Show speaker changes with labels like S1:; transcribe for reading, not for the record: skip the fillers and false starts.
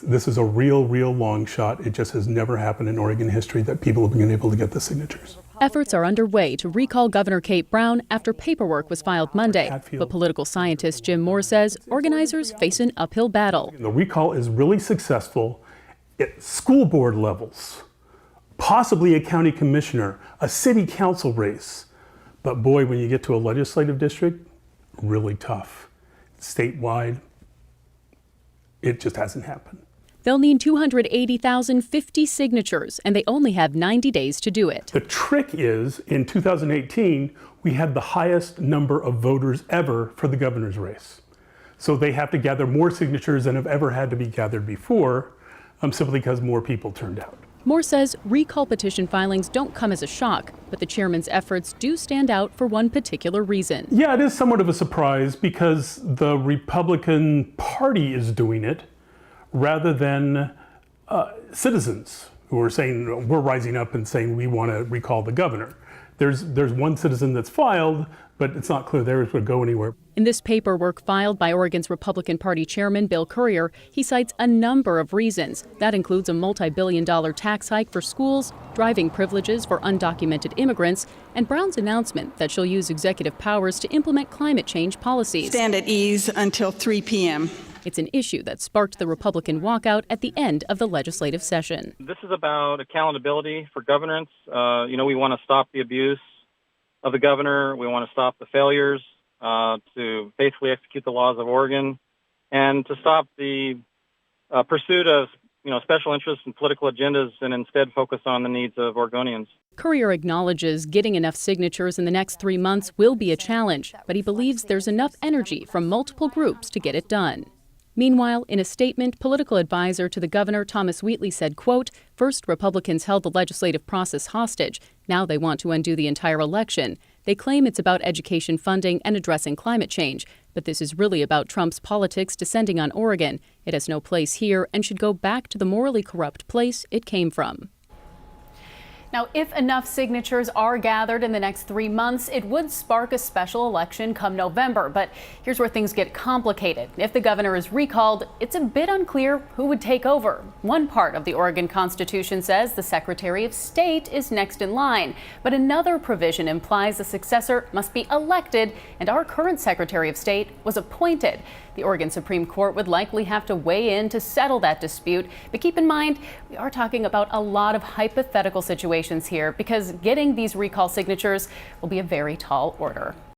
S1: This is a real long shot. It just has never happened in Oregon history that people have been able to get the signatures.
S2: Efforts are underway to recall Governor Kate Brown after paperwork was filed Monday. But political scientist Jim Moore says organizers face an uphill battle.
S1: The recall is really successful at school board levels, possibly a county commissioner, a city council race. But boy, when you get to a legislative district, really tough. Statewide, it just hasn't happened.
S2: They'll need 280,050 signatures, and they only have 90 days to do it.
S1: The trick is, in 2018, we had the highest number of voters ever for the governor's race. So they have to gather more signatures than have ever had to be gathered before, simply because more people turned out.
S2: Moore says recall petition filings don't come as a shock, but the chairman's efforts do stand out for one particular reason.
S1: Yeah, it is somewhat of a surprise because the Republican Party is doing it rather than citizens who are saying, we're rising up and saying we want to recall the governor. There's one citizen that's filed, but it's not clear theirs would go anywhere.
S2: In this paperwork filed by Oregon's Republican Party chairman Bill Currier, he cites a number of reasons. That includes a multi-billion-dollar tax hike for schools, driving privileges for undocumented immigrants, and Brown's announcement that she'll use executive powers to implement climate change policies.
S3: Stand at ease until 3 p.m.
S2: It's an issue that sparked the Republican walkout at the end of the legislative session.
S4: This is about accountability for governance. We want to stop the abuse of the governor. We want to stop the failures to faithfully execute the laws of Oregon, and to stop the pursuit of special interests and political agendas, and instead focus on the needs of Oregonians.
S2: Currier acknowledges getting enough signatures in the next 3 months will be a challenge, but he believes there's enough energy from multiple groups to get it done. Meanwhile, in a statement, political advisor to the governor, Thomas Wheatley, said, quote, "First, Republicans held the legislative process hostage. Now they want to undo the entire election. They claim it's about education funding and addressing climate change. But this is really about Trump's politics descending on Oregon. It has no place here and should go back to the morally corrupt place it came from."
S5: Now, if enough signatures are gathered in the next 3 months, it would spark a special election come November. But here's where things get complicated. If the governor is recalled, it's a bit unclear who would take over. One part of the Oregon Constitution says the Secretary of State is next in line, but another provision implies the successor must be elected, and our current Secretary of State was appointed. The Oregon Supreme Court would likely have to weigh in to settle that dispute. But keep in mind, we are talking about a lot of hypothetical situations here, because getting these recall signatures will be a very tall order.